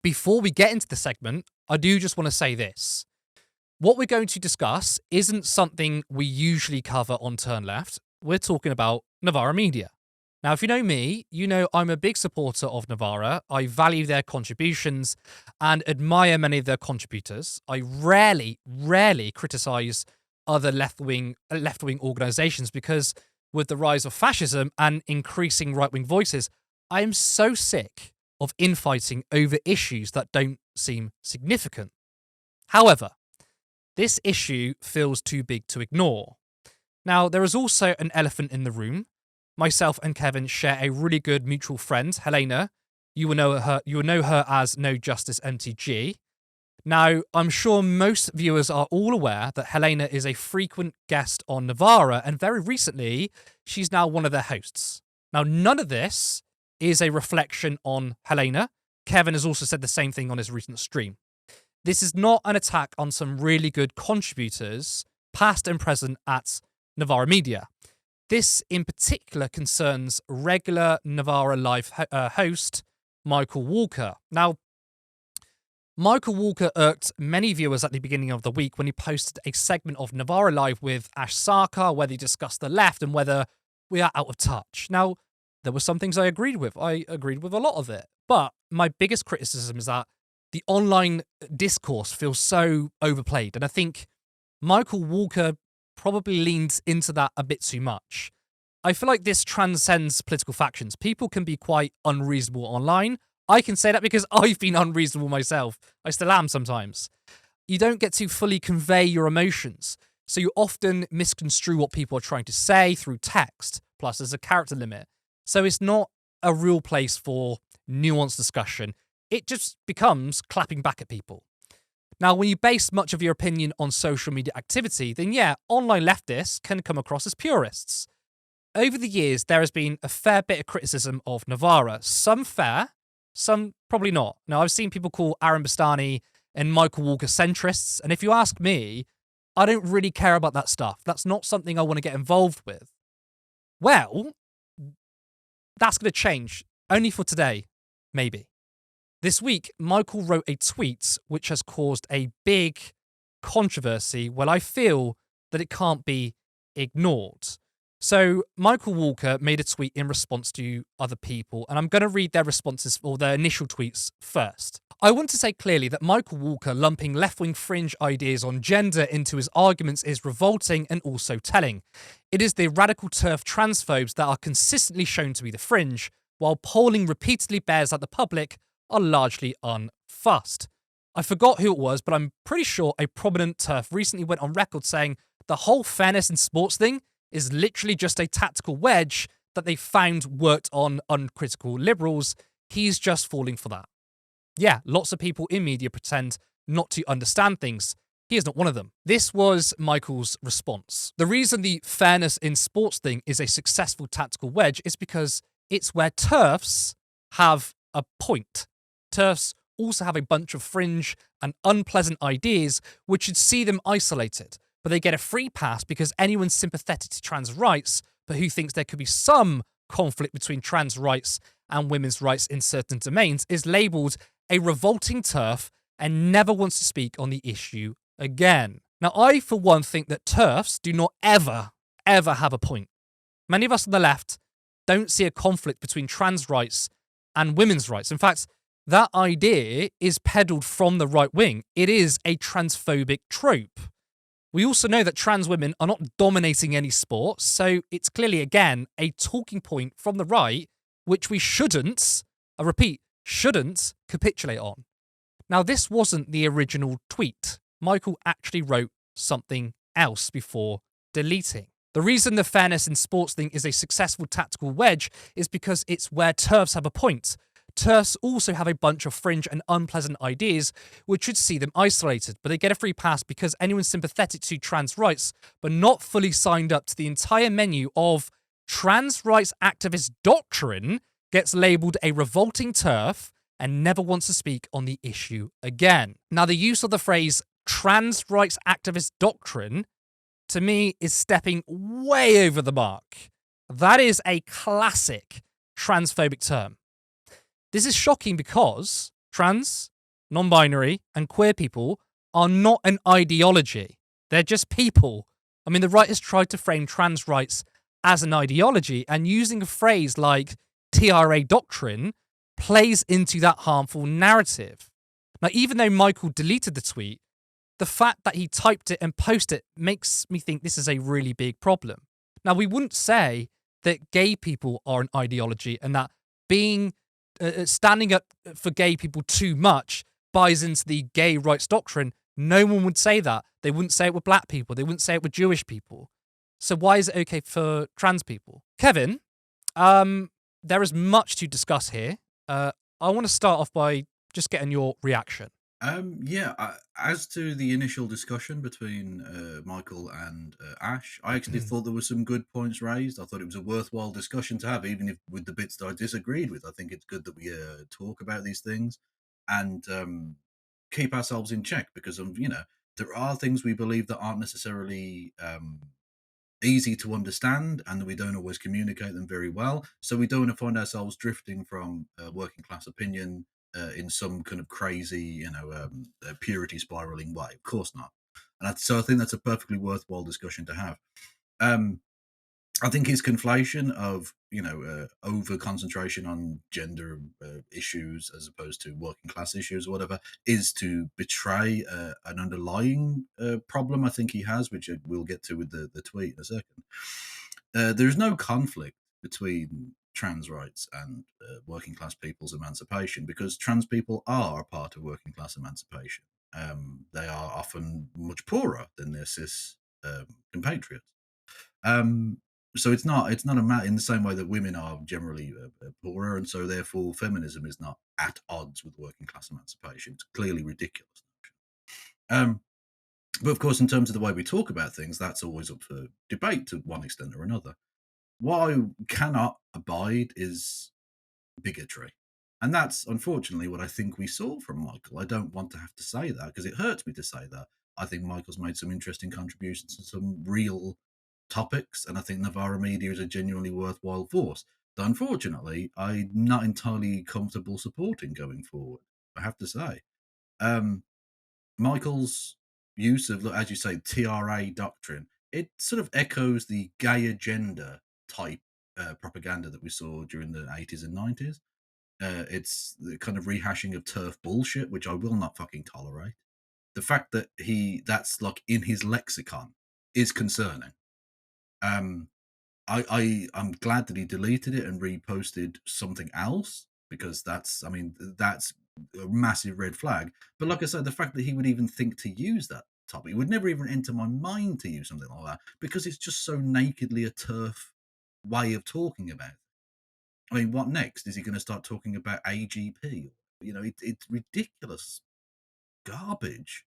Before we get into the segment, I do just want to say this. What we're going to discuss isn't something we usually cover on Turn Left. We're talking about Novara Media. Now, if you know me, you know I'm a big supporter of Novara. I value their contributions and admire many of their contributors. I rarely criticize other left-wing organizations because with the rise of fascism and increasing right-wing voices, I am so sick of infighting over issues that don't seem significant. However, this issue feels too big to ignore. Now, there is also an elephant in the room. Myself and Kevin share a really good mutual friend, Helena. You will know her as No Justice MTG. Now, I'm sure most viewers are all aware that Helena is a frequent guest on Novara, and very recently, she's now one of their hosts. Now, none of this is a reflection on Helena. Kevin has also said the same thing on his recent stream. This is not an attack on some really good contributors, past and present, at Novara Media. This in particular concerns regular Novara Live host, Michael Walker. Now, Michael Walker irked many viewers at the beginning of the week when he posted a segment of Novara Live with Ash Sarkar, where they discussed the left and whether we are out of touch. Now, there were some things I agreed with. I agreed with a lot of it. But my biggest criticism is that the online discourse feels so overplayed. And I think Michael Walker probably leans into that a bit too much. I feel like this transcends political factions. People can be quite unreasonable online. I can say that because I've been unreasonable myself. I still am sometimes. You don't get to fully convey your emotions. So you often misconstrue what people are trying to say through text. Plus, there's a character limit. So it's not a real place for nuanced discussion. It just becomes clapping back at people. Now, when you base much of your opinion on social media activity, then yeah, online leftists can come across as purists. Over the years, there has been a fair bit of criticism of Novara. Some fair, some probably not. Now, I've seen people call Aaron Bastani and Michael Walker centrists, and if you ask me, I don't really care about that stuff. That's not something I want to get involved with. Well, that's going to change. Only for today, maybe. This week, Michael wrote a tweet which has caused a big controversy. Well, I feel that it can't be ignored. So Michael Walker made a tweet in response to other people, and I'm going to read their responses or their initial tweets first. I want to say clearly that Michael Walker lumping left-wing fringe ideas on gender into his arguments is revolting and also telling. It is the radical TERF transphobes that are consistently shown to be the fringe, while polling repeatedly bears that the public are largely unfussed. I forgot who it was, but I'm pretty sure a prominent TERF recently went on record saying the whole fairness in sports thing is literally just a tactical wedge that they found worked on uncritical liberals. He's just falling for that. Yeah, lots of people in media pretend not to understand things. He is not one of them. This was Michael's response. The reason the fairness in sports thing is a successful tactical wedge is because it's where TERFs have a point. TERFs also have a bunch of fringe and unpleasant ideas which should see them isolated, but they get a free pass because anyone sympathetic to trans rights but who thinks there could be some conflict between trans rights and women's rights in certain domains is labelled a revolting TERF and never wants to speak on the issue again. Now, I, for one, think that TERFs do not ever have a point. Many of us on the left don't see a conflict between trans rights and women's rights. In fact, that idea is peddled from the right wing. It is a transphobic trope. We also know that trans women are not dominating any sport, so it's clearly, again, a talking point from the right, which we shouldn't, I repeat, shouldn't capitulate on. Now, this wasn't the original tweet. Michael actually wrote something else before deleting. The reason the fairness in sports thing is a successful tactical wedge is because it's where TERFs have a point. TERFs also have a bunch of fringe and unpleasant ideas which should see them isolated, but they get a free pass because anyone sympathetic to trans rights but not fully signed up to the entire menu of trans rights activist doctrine gets labelled a revolting TERF and never wants to speak on the issue again. Now, the use of the phrase trans rights activist doctrine, to me, is stepping way over the mark. That is a classic transphobic term. This is shocking because Trans, non-binary, and queer people are not an ideology. They're just people. I mean, the right has tried to frame trans rights as an ideology, and using a phrase like TRA doctrine plays into that harmful narrative. Now, even though Michael deleted the tweet, the fact that he typed it and posted it makes me think this is a really big problem. Now, we wouldn't say that gay people are an ideology and that being standing up for gay people too much buys into the gay rights doctrine. No one would say that. They wouldn't say it with black people. They wouldn't say it with Jewish people. So why is it okay for trans people? Kevin, there is much to discuss here. I want to start off by just getting your reaction. As to the initial discussion between Michael and Ash, I actually thought there were some good points raised. I thought it was a worthwhile discussion to have, even if with the bits that I disagreed with. I think it's good that we talk about these things and keep ourselves in check because there are things we believe that aren't necessarily easy to understand and that we don't always communicate them very well. So we don't want to find ourselves drifting from working class opinion in some kind of crazy, purity spiraling way. Of course not. And so I think that's a perfectly worthwhile discussion to have. I think his conflation of over concentration on gender issues as opposed to working class issues or whatever is to betray an underlying problem I think he has, which we'll get to with the tweet in a second. There's no conflict between trans rights and working class people's emancipation because trans people are a part of working class emancipation. They are often much poorer than their cis compatriots. So it's not a matter in the same way that women are generally poorer, and so therefore feminism is not at odds with working class emancipation. It's clearly ridiculous. But of course, in terms of the way we talk about things, that's always up for debate to one extent or another. What I cannot abide is bigotry. And that's unfortunately what I think we saw from Michael. I don't want to have to say that because it hurts me to say that. I think Michael's made some interesting contributions to some real topics, and I think Novara Media is a genuinely worthwhile force that unfortunately I'm not entirely comfortable supporting going forward, I have to say. Michael's use of, as you say, TRA doctrine, it sort of echoes the gay agenda type propaganda that we saw during the 80s and 90s. It's the kind of rehashing of turf bullshit, which I will not fucking tolerate. The fact that that's like in his lexicon is concerning. I'm glad that he deleted it and reposted something else because that's a massive red flag. But like I said, the fact that he would even think to use that topic, it would never even enter my mind to use something like that because it's just so nakedly a turf way of talking about it. I mean, what next? Is he going to start talking about AGP? It's ridiculous garbage.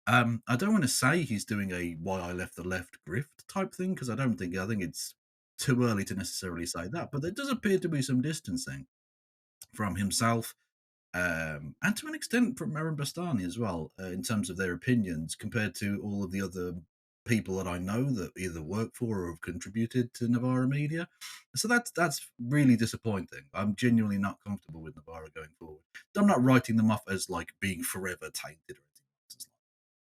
I don't want to say he's doing a "why I left the left" grift type thing because I think it's too early to necessarily say that. But there does appear to be some distancing from himself, and to an extent from Meron Bastani as well, in terms of their opinions compared to all of the other people that I know that either work for or have contributed to Novara Media. So that's really disappointing. I'm genuinely not comfortable with Novara going forward. I'm not writing them off as like being forever tainted or anything.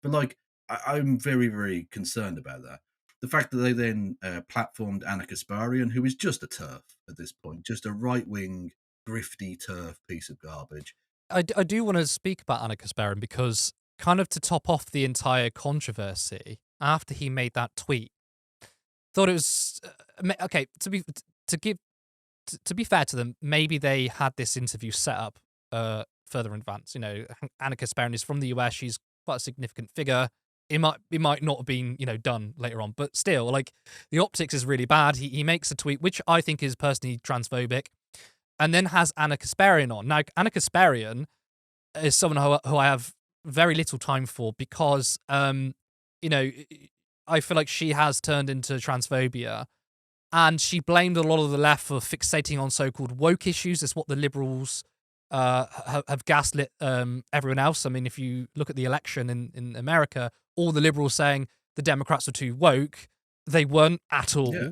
But like, I'm very, very concerned about that. The fact that they then platformed Anna Kasparian, who is just a turf at this point, just a right wing, grifty turf piece of garbage. I do want to speak about Anna Kasparian because, kind of to top off the entire controversy, after he made that tweet, thought it was okay. To be fair to them, maybe they had this interview set up further in advance. Anna Kasparian is from the US. She's quite a significant figure. It might not have been done later on, but still, like, the optics is really bad. He makes a tweet which I think is personally transphobic, and then has Anna Kasparian on. Now, Anna Kasparian is someone who I have very little time for because I feel like she has turned into transphobia, and she blamed a lot of the left for fixating on so-called woke issues. It's what the liberals have gaslit everyone else. I mean, if you look at the election in America, all the liberals saying the Democrats were too woke, they weren't at all. Yeah.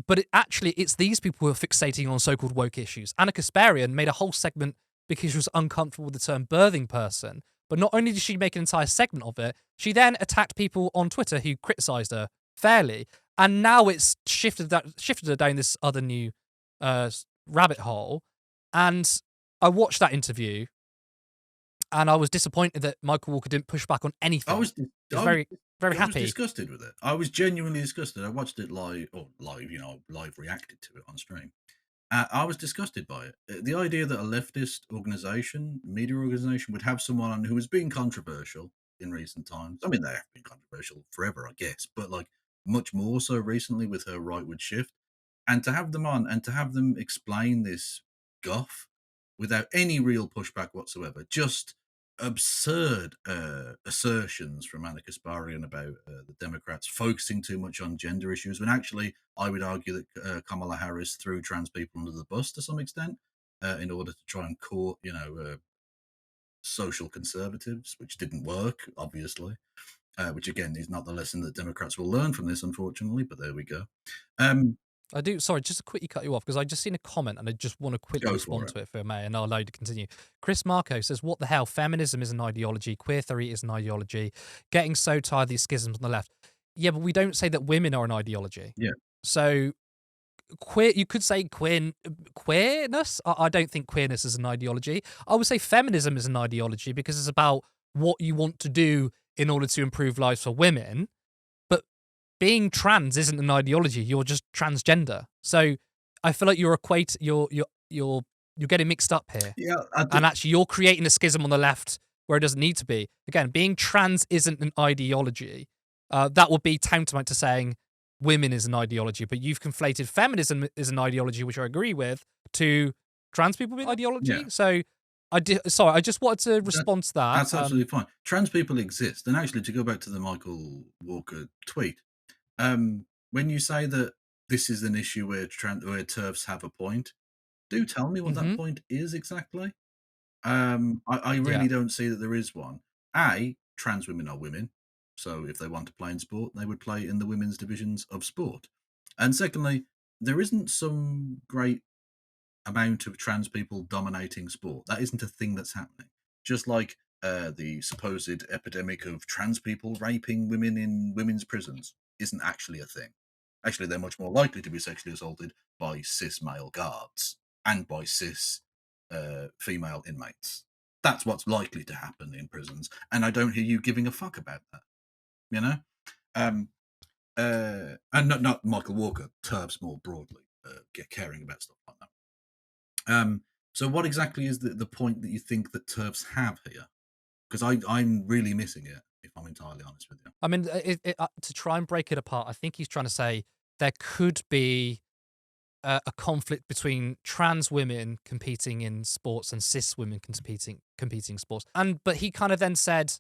But it's these people who are fixating on so-called woke issues. Anna Kasparian made a whole segment because she was uncomfortable with the term birthing person. But not only did she make an entire segment of it, she then attacked people on Twitter who criticised her fairly, and now it's shifted her down this other new rabbit hole. And I watched that interview, and I was disappointed that Michael Walker didn't push back on I anything. was dis He was I was very, very I was happy. disgusted with it. I was genuinely disgusted. I watched it live, or live, live reacted to it on stream. I was disgusted by it. The idea that a leftist organization, media organization, would have someone who has been controversial in recent times. I mean, they have been controversial forever, I guess, but like much more so recently with her rightward shift. And to have them on and to have them explain this guff without any real pushback whatsoever, just absurd assertions from Anna Kasparian about the Democrats focusing too much on gender issues, when actually I would argue that Kamala Harris threw trans people under the bus to some extent in order to try and court, social conservatives, which didn't work, obviously. Which again is not the lesson that Democrats will learn from this, unfortunately. But there we go. Um, I do. Sorry, just to quickly cut you off because I just seen a comment and I just want to quickly Go for respond it. to it if I may, and I'll allow you to continue. Chris Marco says, "What the hell? Feminism is an ideology. Queer theory is an ideology. Getting so tired of these schisms on the left. Yeah, but we don't say that women are an ideology. Yeah, So queer, you could say queerness. I don't think queerness is an ideology. I would say feminism is an ideology because it's about what you want to do in order to improve lives for women. But being trans isn't an ideology. You're just transgender. So I feel like you're getting mixed up here. yeah. I And think actually you're creating a schism on the left where it doesn't need to be. Again, being trans isn't an ideology. That would be tantamount to saying women is an ideology, but you've conflated feminism is an ideology, which I agree with, to trans people being yeah. ideology. So sorry, I just wanted to That respond to that. that's absolutely fine. Trans people exist, and actually, to go back to the Michael Walker tweet, when you say that this is an issue where TERFs have a point, do tell me what that Hmm. point is exactly. I Yeah. really don't see that there is one. Trans women are women, so if they want to play in sport, they would play in the women's divisions of sport. And secondly, there isn't some great amount of trans people dominating sport. That isn't a thing that's happening. Just like the supposed epidemic of trans people raping women in women's prisons isn't actually a thing. Actually, they're much more likely to be sexually assaulted by cis male guards and by cis female inmates. That's what's likely to happen in prisons, and I don't hear you giving a fuck about that. You know, um, and not Michael Walker, TERFs more broadly, caring about stuff like that. So what exactly is the point that you think that TERFs have here? Because I'm really missing it, if I'm entirely honest with you. I mean, to try and break it apart, I think he's trying to say there could be a conflict between trans women competing in sports and cis women competing in sports. But he kind of then said,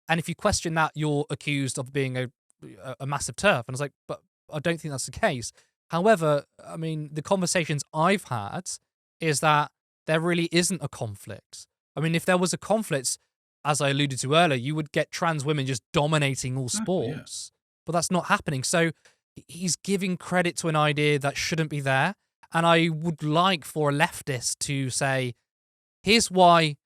and if you question that, you're accused of being a massive turf. And I was like, but I don't think that's the case. However, I mean, the conversations I've had is that there really isn't a conflict. I mean, if there was a conflict, as I alluded to earlier, you would get trans women just dominating all Exactly, yeah. sports, but that's not happening. So he's giving credit to an idea that shouldn't be there. And I would like for a leftist to say, here's why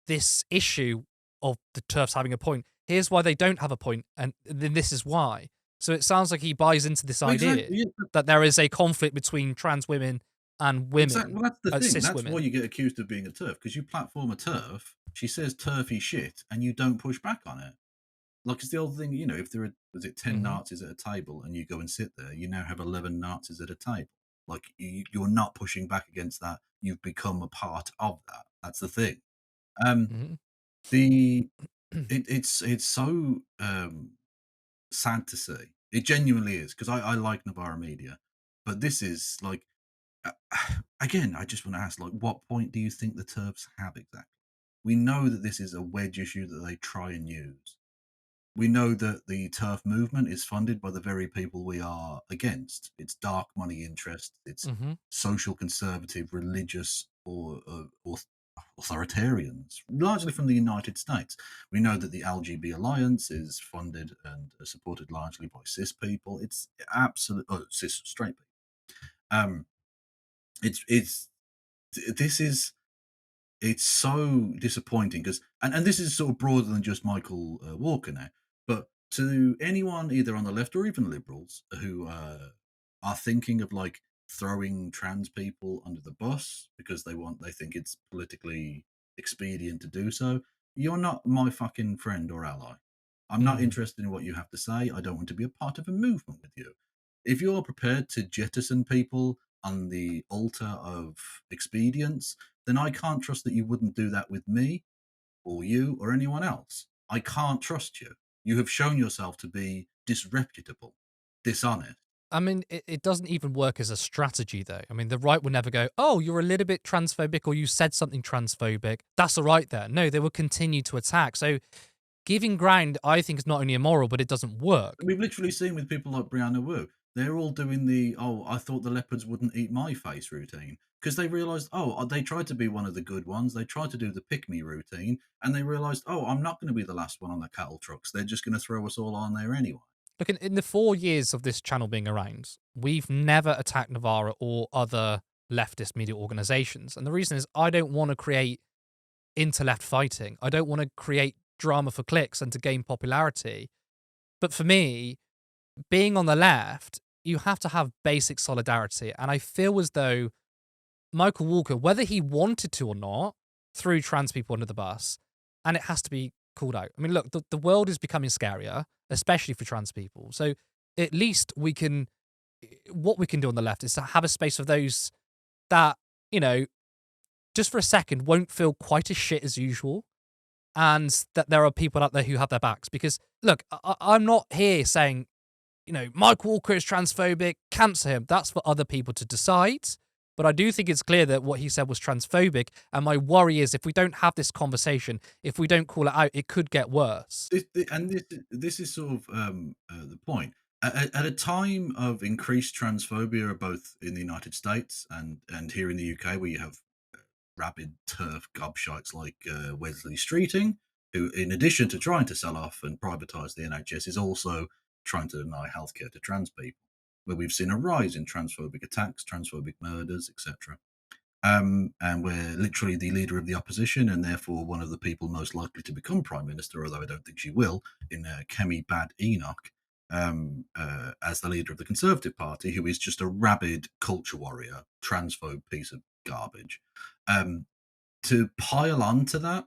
this issue of the turfs having a point, here's why they don't have a point, and then this is why. So it sounds like he buys into this Well, idea exactly, yeah. that there is a conflict between trans women and Exactly. women, Well, that's the thing. cis That's why women. you get accused of being a TERF, because you platform a TERF, she says turfy shit, and you don't push back on it. Like it's the old thing, if there are, was it 10 Hmm. Nazis at a table and you go and sit there, you now have 11 Nazis at a table. Like you're not pushing back against that. You've become a part of that. That's the thing. Um, Hmm. the it's so sad to see. It genuinely is because I like Novara Media, but this is like uh, again. I just want to ask, like, what point do you think the Terps have exactly? We know that this is a wedge issue that they try and use. We know that the turf movement is funded by the very people we are against. It's dark money interests. It's Hmm. social conservative, religious, or authoritarians, largely from the United States. We know that the LGB Alliance is funded and supported largely by cis people. It's absolute cis straight people. Um, it's this is. it's so disappointing because, and this is sort of broader than just Michael Walker now, but to anyone either on the left or even liberals who are thinking of like throwing trans people under the bus because they think it's politically expedient to do so, you're not my fucking friend or ally. I'm not Mm. interested in what you have to say. I don't want to be a part of a movement with you. If you're prepared to jettison people on the altar of expedience, then I can't trust that you wouldn't do that with me or you or anyone else. I can't trust you. You have shown yourself to be disreputable, dishonest. I mean, it doesn't even work as a strategy, though. I mean, the right will never go, oh, you're a little bit transphobic or you said something transphobic. That's all right there. No, they will continue to attack. So giving ground, I think, is not only immoral, but it doesn't work. We've literally seen with people like Brianna Wu, they're all doing the "oh, I thought the leopards wouldn't eat my face" routine because they realised, oh, they tried to be one of the good ones. They tried to do the pick me routine, and they realised, oh, I'm not going to be the last one on the cattle trucks. They're just going to throw us all on there anyway. Look, in the 4 years of this channel being around, we've never attacked Novara or other leftist media organizations. And the reason is I don't want to create inter-left fighting. I don't want to create drama for clicks and to gain popularity. But for me, being on the left, you have to have basic solidarity. And I feel as though Michael Walker, whether he wanted to or not, threw trans people under the bus, and it has to be called out. I mean, look, the world is becoming scarier, especially for trans people. So at least what we can do on the left is to have a space for those that, you know, just for a second won't feel quite as shit as usual, and that there are people out there who have their backs. Because, look, I'm not here saying, Mike Walker is transphobic, cancel him. That's for other people to decide. But I do think it's clear that what he said was transphobic. And my worry is if we don't have this conversation, if we don't call it out, it could get worse. This is sort of the point. At a time of increased transphobia, both in the United States and here in the UK, where you have rabid turf gobshites like Wesley Streeting, who, in addition to trying to sell off and privatise the NHS, is also trying to deny healthcare to trans people, where we've seen a rise in transphobic attacks, transphobic murders, etc. And we're literally the leader of the opposition, and therefore one of the people most likely to become prime minister, although I don't think she will, in Kemi Bad Enoch, as the leader of the Conservative Party, who is just a rabid culture warrior, transphobe piece of garbage. Um, to pile on to that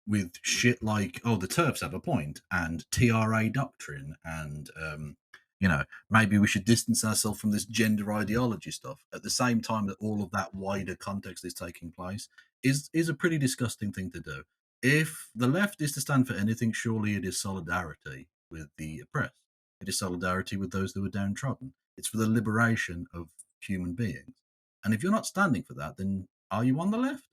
with shit like, oh, the TERFs have a point, and TRA doctrine, and maybe we should distance ourselves from this gender ideology stuff at the same time that all of that wider context is taking place is a pretty disgusting thing to do. If the left is to stand for anything, surely it is solidarity with the oppressed. It is solidarity with those who are downtrodden. It's for the liberation of human beings. And if you're not standing for that, then are you on the left?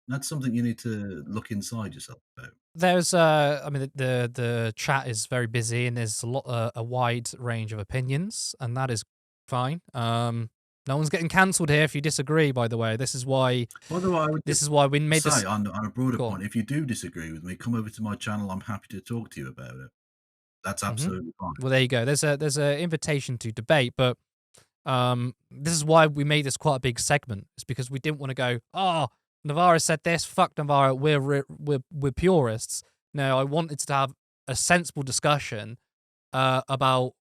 That's something you need to look inside yourself about. There's, I mean, the chat is very busy and there's a wide range of opinions, and that is fine. No one's getting cancelled here if you disagree. By the way, this is why By the way, I would this just is why we made say this. on a broader Go on. point, if you do disagree with me, come over to my channel. I'm happy to talk to you about it. That's Hmm. absolutely fine. Well, there you go. There's a invitation to debate, but this is why we made this quite a big segment. It's because we didn't want to go, oh, Novara said this, fuck Novara, we're purists. No, I wanted to have a sensible discussion about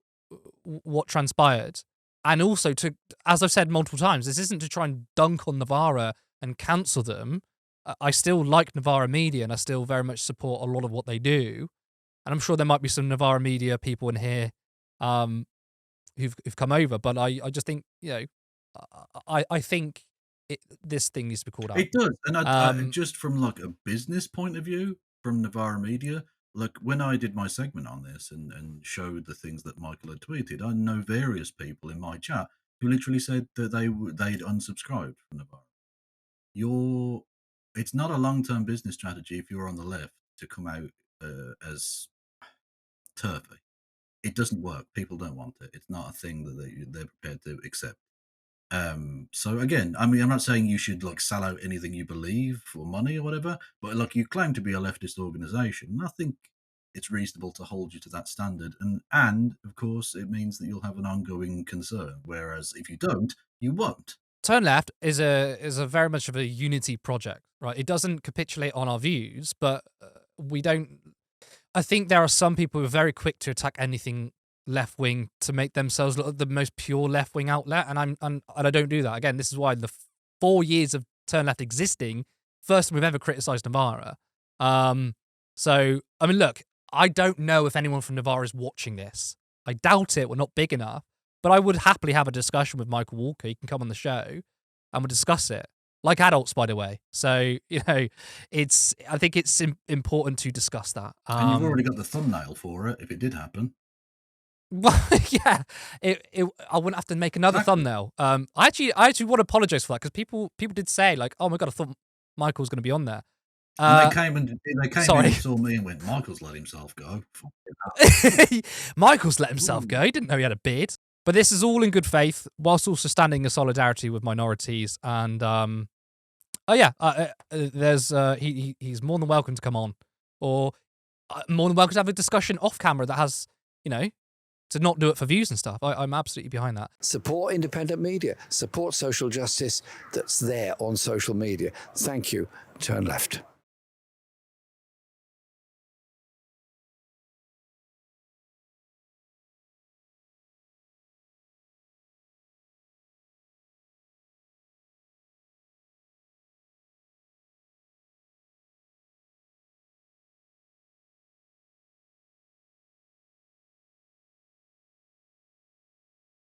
what transpired. And also to, as I've said multiple times, this isn't to try and dunk on Novara and cancel them. I still like Novara Media and I still very much support a lot of what they do. And I'm sure there might be some Novara Media people in here um, who've come over, but I just think, I think this thing needs to be called out. It does, and Um, just from like a business point of view, from Novara Media, like when I did my segment on this and showed the things that Michael had tweeted, I know various people in my chat who literally said that they'd unsubscribed from Novara. You're It's not a long-term business strategy if you're on the left to come out as turfy. It doesn't work. People don't want it. It's not a thing that they're prepared to accept. So again, I mean, I'm not saying you should like sell out anything you believe for money or whatever, but like you claim to be a leftist organization, and I think it's reasonable to hold you to that standard. And of course, it means that you'll have an ongoing concern. Whereas if you don't, you won't. Turn Left is a very much of a unity project, right? It doesn't capitulate on our views, but we don't. I think there are some people who are very quick to attack anything left wing to make themselves look like the most pure left wing outlet, and I don't do that. Again, this is why the 4 years of Turn Left existing, first time we've ever criticised Novara. So I mean, look, I don't know if anyone from Novara is watching this. I doubt it. We're not big enough. But I would happily have a discussion with Michael Walker. He can come on the show and we'll discuss it. Like adults, by the way. So, I think it's important to discuss that. And you've already got the thumbnail for it, if it did happen. Well, yeah, I wouldn't have to make another thumbnail. I actually want to apologize for that because people did say like, oh my God, I thought Michael was going to be on there. And they came in and saw me and went, Michael's let himself go. Michael's let himself go. He didn't know he had a beard. But this is all in good faith, whilst also standing in solidarity with minorities. And there's he's more than welcome to come on, or more than welcome to have a discussion off camera that has, to not do it for views and stuff. I'm absolutely behind that. Support independent media. Support social justice that's there on social media. Thank you. Turn Left.